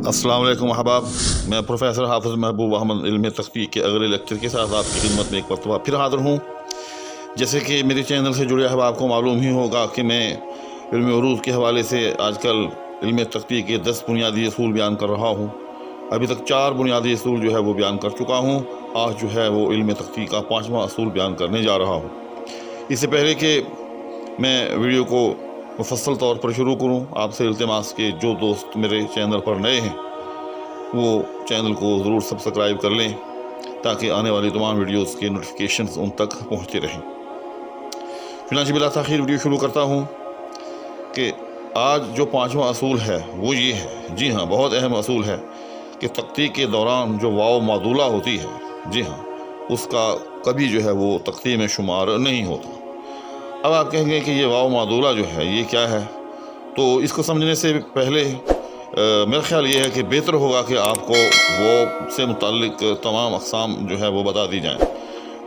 अस्सलाम वालेकुम अहबाब, मैं प्रोफेसर हाफिज़ महबूब अहमद इल्म तख्ती के अगले लेक्चर के साथ आपकी खिदमत में एक मरतबा फिर हाज़िर हूँ। जैसे कि मेरे चैनल से जुड़े अहबाब को मालूम ही होगा कि मैं इल्म उरूज़ के हवाले से आजकल इल्म तख्ती के 10 बुनियादी असूल बयान कर रहा हूँ। अभी तक 4 बुनियादी असूल जो है वो बयान कर चुका हूँ। आज जो है वो इल्म तख्ती का 5वां असूल बयान करने जा रहा हूँ। इससे पहले कि मैं वीडियो को मुफस्सल तौर पर शुरू करूँ, आपसे इल्तिमास के जो दोस्त मेरे चैनल पर नए हैं वो चैनल को ज़रूर सब्सक्राइब कर लें ताकि आने वाली तमाम वीडियोस के नोटिफिकेशंस उन तक पहुँचते रहें। फिलहाल बिला ताख़ीर वीडियो शुरू करता हूँ कि आज जो 5वां असूल है वो ये है, जी हाँ, बहुत अहम असूल है कि तख्ती के दौरान जो वाव मादूला होती है, जी हाँ, उसका कभी जो है वो तख्ती में शुमार नहीं होता। अब आप कहेंगे कि ये वाव मादूला जो है ये क्या है, तो इसको समझने से पहले मेरा ख़्याल ये है कि बेहतर होगा कि आपको वाव से मुताल्लिक तमाम अक़साम जो है वो बता दी जाएँ।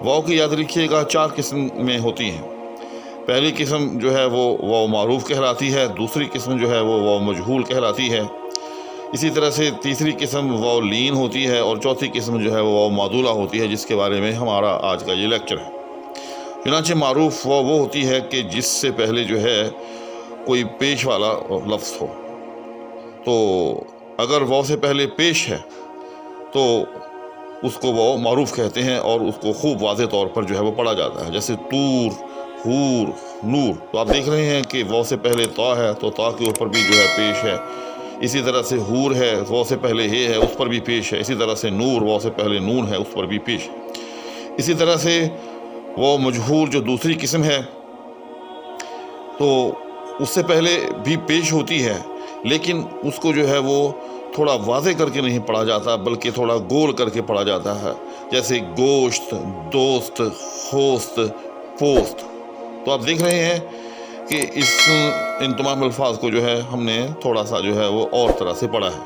वाव की याद रखिएगा 4 किस्म में होती हैं। पहली किस्म जो है वो वाव मारूफ़ कहलाती है, दूसरी किस्म जो है वो वाव मजहूल कहलाती है, इसी तरह से तीसरी किस्म वाव लीन होती है और चौथी किस्म जो है वो वाव मादूला होती है, जिसके बारे में हमारा आज का ये लेक्चर है। चुनांचे मारूफ़ वाव वो होती है कि जिससे पहले जो है कोई पेश वाला लफ्ज़ हो। तो अगर वाव से पहले पेश है तो उसको वाव मारूफ़ कहते हैं और उसको खूब वाज़े तौर पर जो है वो पढ़ा जाता है, जैसे तूर, हूर, नूर। तो आप देख रहे हैं कि वाव से पहले ता है तो ता के ऊपर भी जो है पेश है। इसी तरह से हूर है, वाव से पहले हे है, उस पर भी पेश है। इसी तरह से नूर, वाव से पहले नून है, उस पर भी पेश है। इसी तरह से वाव मजहूर जो दूसरी किस्म है तो उससे पहले भी पेश होती है, लेकिन उसको जो है वो थोड़ा वाज़े करके नहीं पढ़ा जाता बल्कि थोड़ा गोल करके पढ़ा जाता है, जैसे गोश्त, दोस्त, होस्त, पोस्त। तो आप देख रहे हैं कि इन तमाम अल्फाज को जो है हमने थोड़ा सा जो है वो और तरह से पढ़ा है।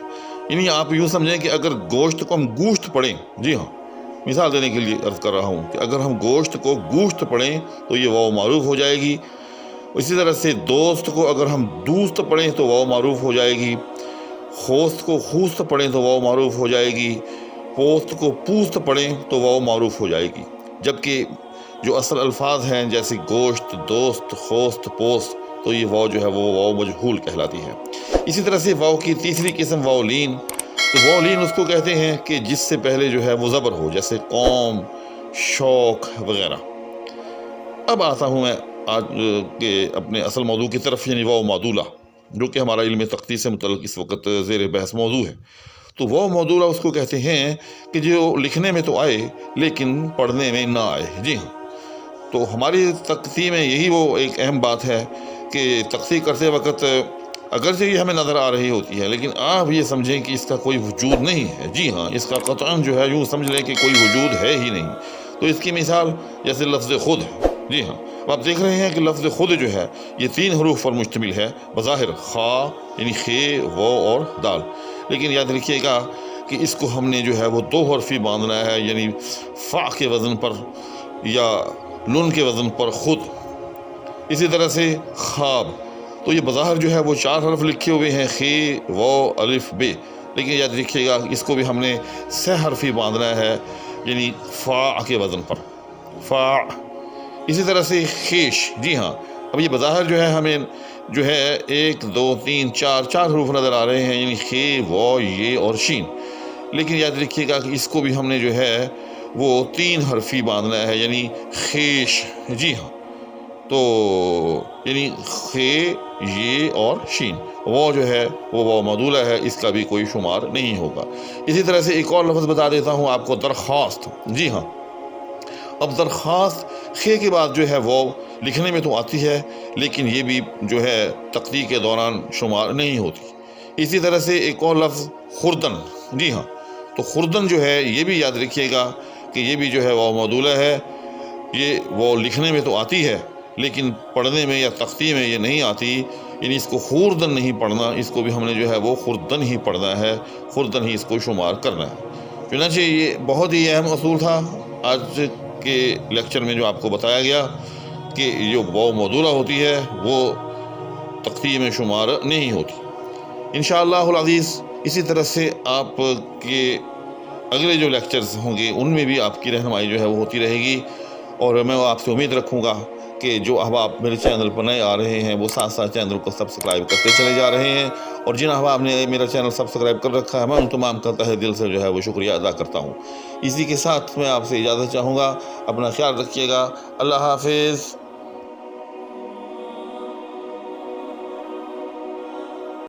यानी आप यूँ समझें कि अगर गोश्त को हम गोश्त पढ़ें, जी हाँ, मिसाल देने के लिए अर्ज़ कर रहा हूँ कि अगर हम गोश्त को गोश्त पढ़ें तो ये वाव मारूफ़ हो जाएगी। इसी तरह से दोस्त को अगर हम दूस्त पढ़ें तो वाव मारूफ़ हो जाएगी। होस्त को खूस्त पढ़ें तो वाव मारूफ़ हो जाएगी। पोस्त को पूस्त पढ़ें तो वाव मारूफ़ हो जाएगी। जबकि जो असल अल्फाज हैं जैसे गोश्त, दोस्त, होस्त, पोस्त, तो ये वाव जो है वो वाव मजहूल कहलाती है। इसी तरह से वाव की तीसरी किस्म वाव लीन। तो वाव लीन उसको कहते हैं कि जिससे पहले जो है वो ज़बर हो, जैसे कौम, शौक वगैरह। अब आता हूँ मैं आज के अपने असल मौजू की तरफ, यानी वाव मादूला, जो कि हमारा इल्म तख्ती से मुतल्लिक़ इस वक्त ज़ेर बहस मौजू है। तो वाव मादूला उसको कहते हैं कि जो लिखने में तो आए लेकिन पढ़ने में ना आए। जी हाँ, तो हमारी तख्ती में यही वो एक अहम बात है कि तख्ती करते वक्त अगरचे ये हमें नज़र आ रही होती है, लेकिन आप ये समझें कि इसका कोई वजूद नहीं है। जी हाँ, इसका क़तअन जो है यूँ समझ लें कि कोई वजूद है ही नहीं। तो इसकी मिसाल जैसे लफ्ज़ खुद है। जी हाँ, आप देख रहे हैं कि लफ्ज़ खुद जो है ये 3 हरूफ पर मुश्तमिल है बज़ाहिर, खा यानी खे, वो और दाल। लेकिन याद रखिएगा कि इसको हमने जो है वो 2 हरफ़ी बांधना है, यानी फ़ा के वज़न पर या लुन के वज़न पर खुद। इसी तरह से ख्वाब, तो ये बज़ाहिर जो है वो 4 हरफ लिखे हुए हैं, खे, वो, अलिफ, बे। लेकिन याद रखिएगा इसको भी हमने 6 हरफ़ी बांधना है, यानी फ़ा के वज़न पर, फ़ा। इसी तरह से खेश, जी हाँ, अब ये बज़ाहिर जो है हमें जो है 1, 2, 3, 4 हरूफ नज़र आ रहे हैं, यानी खे, वो, ये और शीन। लेकिन याद रखिएगा कि इसको भी हमने जो है वो 3 हरफ़ी बांधना है, यानी खेश। जी हाँ, तो यानी खे, ये और शीन। वो जो है वो वाव मादूला है, इसका भी कोई शुमार नहीं होगा। इसी तरह से एक और लफ्ज़ बता देता हूँ आपको, दरख्वास्त। जी हाँ, अब दरख्वास्त खे के बाद जो है वाव लिखने में तो आती है, लेकिन ये भी जो है तख्ती के दौरान शुमार नहीं होती। इसी तरह से एक और लफ्ज़ खुर्दन। जी हाँ, तो खुर्दन जो है ये भी याद रखिएगा कि ये भी जो है वाव मादूला है। ये वाव लिखने में तो आती है लेकिन पढ़ने में या तख्ती में ये नहीं आती, यानी इसको खुर्दन नहीं पढ़ना, इसको भी हमने जो है वो खुर्दन ही पढ़ना है, खुर्दन ही इसको शुमार करना है। चुनांचे ये बहुत ही अहम असूल था आज के लेक्चर में जो आपको बताया गया कि जो वाव मादूला होती है वो तख्ती में शुमार नहीं होती। इंशाअल्लाहुल अज़ीज़ اسی طرح سے آپ کے اگلے جو لیکچرز ہوں گے ان میں بھی آپ کی رہنمائی جو ہے وہ ہوتی رہے گی، اور میں آپ سے امید رکھوں گا کہ جو احباب میرے چینل پر نئے آ رہے ہیں وہ ساتھ ساتھ چینل کو سبسکرائب کرتے چلے جا رہے ہیں، اور جن احباب نے میرا چینل سبسکرائب کر رکھا ہے میں ان تمام کا تہہ دل سے جو ہے وہ شکریہ ادا کرتا ہوں۔ اسی کے ساتھ میں آپ سے اجازت چاہوں گا، اپنا خیال رکھیے گا، اللہ حافظ۔